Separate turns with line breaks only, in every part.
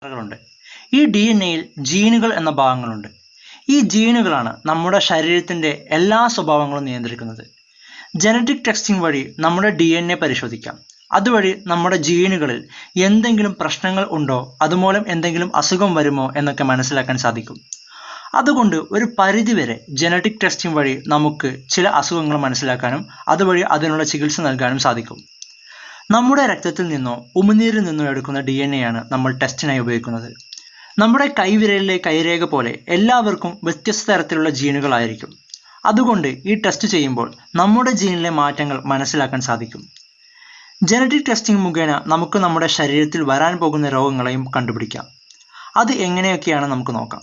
ങ്ങളുണ്ട്. ഈ DNA-യിൽ ജീനുകൾ എന്ന ഭാഗങ്ങളുണ്ട്. ഈ ജീനുകളാണ് നമ്മുടെ ശരീരത്തിന്റെ എല്ലാ സ്വഭാവങ്ങളും നിയന്ത്രിക്കുന്നത്. ജനറ്റിക് ടെസ്റ്റിംഗ് വഴി നമ്മുടെ DNA പരിശോധിക്കാം. അതുവഴി നമ്മുടെ ജീനുകളിൽ എന്തെങ്കിലും പ്രശ്നങ്ങൾ ഉണ്ടോ, അതുമൂലം എന്തെങ്കിലും അസുഖം വരുമോ എന്നൊക്കെ മനസ്സിലാക്കാൻ സാധിക്കും. അതുകൊണ്ട് ഒരു പരിധിവരെ ജനറ്റിക് ടെസ്റ്റിംഗ് വഴി നമുക്ക് ചില അസുഖങ്ങൾ മനസ്സിലാക്കാനും അതുവഴി അതിനുള്ള ചികിത്സ നൽകാനും സാധിക്കും. നമ്മുടെ രക്തത്തിൽ നിന്നോ ഉമിനീരിൽ നിന്നോ എടുക്കുന്ന DNA ആണ് നമ്മൾ ടെസ്റ്റിനായി ഉപയോഗിക്കുന്നത്. നമ്മുടെ കൈവിരലിലെ കൈരേഖ പോലെ എല്ലാവർക്കും വ്യത്യസ്ത തരത്തിലുള്ള ജീനുകളായിരിക്കും. അതുകൊണ്ട് ഈ ടെസ്റ്റ് ചെയ്യുമ്പോൾ നമ്മുടെ ജീനിലെ മാറ്റങ്ങൾ മനസ്സിലാക്കാൻ സാധിക്കും. ജനറ്റിക് ടെസ്റ്റിംഗ് മുഖേന നമുക്ക് നമ്മുടെ ശരീരത്തിൽ വരാൻ പോകുന്ന രോഗങ്ങളെയും കണ്ടുപിടിക്കാം. അത് എങ്ങനെയൊക്കെയാണ് നമുക്ക് നോക്കാം.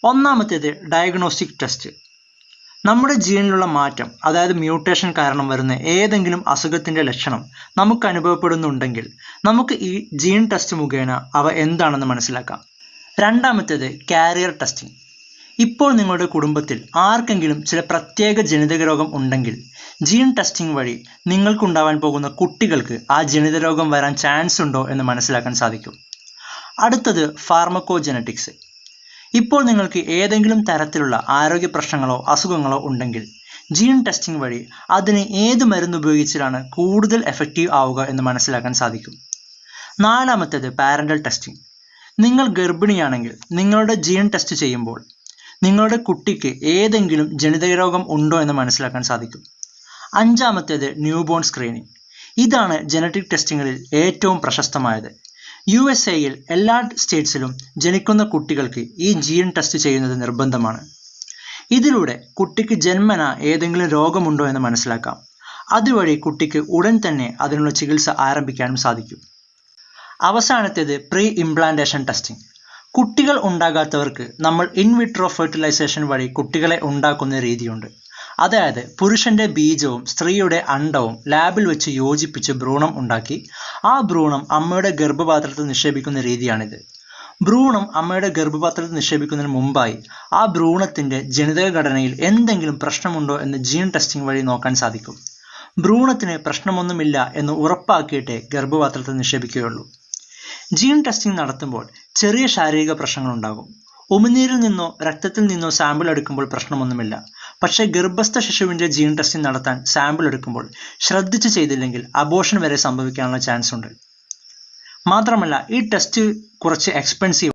ഒന്നാമത്തേത് ഡയഗ്നോസ്റ്റിക് ടെസ്റ്റ്. നമ്മുടെ ജീനിലുള്ള മാറ്റം, അതായത് മ്യൂട്ടേഷൻ കാരണം വരുന്ന ഏതെങ്കിലും അസുഖത്തിന്റെ ലക്ഷണം നമുക്ക് അനുഭവപ്പെടുന്നുണ്ടെങ്കിൽ നമുക്ക് ഈ ജീൻ ടെസ്റ്റ് മുഖേന അവ എന്താണെന്ന് മനസ്സിലാക്കാം. രണ്ടാമത്തേത് കാരിയർ ടെസ്റ്റിംഗ്. ഇപ്പോൾ നിങ്ങളുടെ കുടുംബത്തിൽ ആർക്കെങ്കിലും ചില പ്രത്യേക ജനിതക രോഗം ഉണ്ടെങ്കിൽ ജീൻ ടെസ്റ്റിംഗ് വഴി നിങ്ങൾക്കുണ്ടാവാൻ പോകുന്ന കുട്ടികൾക്ക് ആ ജനിതക രോഗം വരാൻ ചാൻസ് ഉണ്ടോ എന്ന് മനസ്സിലാക്കാൻ സാധിക്കും. അടുത്തത് ഫാർമക്കോജെനറ്റിക്സ്. ഇപ്പോൾ നിങ്ങൾക്ക് ഏതെങ്കിലും തരത്തിലുള്ള ആരോഗ്യ പ്രശ്നങ്ങളോ അസുഖങ്ങളോ ഉണ്ടെങ്കിൽ ജീൻ ടെസ്റ്റിംഗ് വഴി അതിന് ഏത് മരുന്ന് ഉപയോഗിച്ചാലാണ് കൂടുതൽ എഫക്റ്റീവ് ആവുക എന്ന് മനസ്സിലാക്കാൻ സാധിക്കും. നാലാമത്തേത് പാരന്റൽ ടെസ്റ്റിംഗ്. നിങ്ങൾ ഗർഭിണിയാണെങ്കിൽ നിങ്ങളുടെ ജീൻ ടെസ്റ്റ് ചെയ്യുമ്പോൾ നിങ്ങളുടെ കുട്ടിക്ക് ഏതെങ്കിലും ജനിതക രോഗം ഉണ്ടോ എന്ന് മനസ്സിലാക്കാൻ സാധിക്കും. അഞ്ചാമത്തേത് ന്യൂബോൺ സ്ക്രീനിങ്. ഇതാണ് ജനറ്റിക് ടെസ്റ്റിംഗിൽ ഏറ്റവും പ്രശസ്തമായത്. USA-യിൽ എല്ലാ സ്റ്റേറ്റ്സിലും ജനിക്കുന്ന കുട്ടികൾക്ക് ഈ ജീൻ ടെസ്റ്റ് ചെയ്യുന്നത് നിർബന്ധമാണ്. ഇതിലൂടെ കുട്ടിക്ക് ജന്മന ഏതെങ്കിലും രോഗമുണ്ടോ എന്ന് മനസ്സിലാക്കാം. അതുവഴി കുട്ടിക്ക് ഉടൻ തന്നെ അതിനുള്ള ചികിത്സ ആരംഭിക്കാനും സാധിക്കും. അവസാനത്തേത് പ്രീ ഇംപ്ലാന്റേഷൻ ടെസ്റ്റിംഗ്. കുട്ടികൾ ഉണ്ടാകാത്തവർക്ക് നമ്മൾ ഇൻവിട്രോ ഫെർട്ടിലൈസേഷൻ വഴി കുട്ടികളെ ഉണ്ടാക്കുന്ന രീതിയുണ്ട്. അതായത് പുരുഷന്റെ ബീജവും സ്ത്രീയുടെ അണ്ഡവും ലാബിൽ വെച്ച് യോജിപ്പിച്ച് ഭ്രൂണം ഉണ്ടാക്കി ആ ഭ്രൂണം അമ്മയുടെ ഗർഭപാത്രത്തിൽ നിക്ഷേപിക്കുന്ന രീതിയാണിത്. ഭ്രൂണം അമ്മയുടെ ഗർഭപാത്രത്തിൽ നിക്ഷേപിക്കുന്നതിന് മുമ്പായി ആ ഭ്രൂണത്തിന്റെ ജനിതക ഘടനയിൽ എന്തെങ്കിലും പ്രശ്നമുണ്ടോ എന്ന് ജീൻ ടെസ്റ്റിംഗ് വഴി നോക്കാൻ സാധിക്കും. ഭ്രൂണത്തിന് പ്രശ്നമൊന്നുമില്ല എന്ന് ഉറപ്പാക്കിയിട്ടേ ഗർഭപാത്രത്തിൽ നിക്ഷേപിക്കുകയുള്ളൂ. ജീൻ ടെസ്റ്റിംഗ് നടത്തുമ്പോൾ ചെറിയ ശാരീരിക പ്രശ്നങ്ങൾ ഉണ്ടാകും. ഉമിനീരിൽ നിന്നോ രക്തത്തിൽ നിന്നോ സാമ്പിൾ എടുക്കുമ്പോൾ പ്രശ്നമൊന്നുമില്ല. പക്ഷേ ഗർഭസ്ഥ ശിശുവിന്റെ ജീൻ ടെസ്റ്റിംഗ് നടത്താൻ സാമ്പിൾ എടുക്കുമ്പോൾ ശ്രദ്ധിച്ച് ചെയ്തില്ലെങ്കിൽ അബോർഷൻ വരെ സംഭവിക്കാനുള്ള ചാൻസ് ഉണ്ട്. മാത്രമല്ല ഈ ടെസ്റ്റ് കുറച്ച് എക്സ്പെൻസീവ്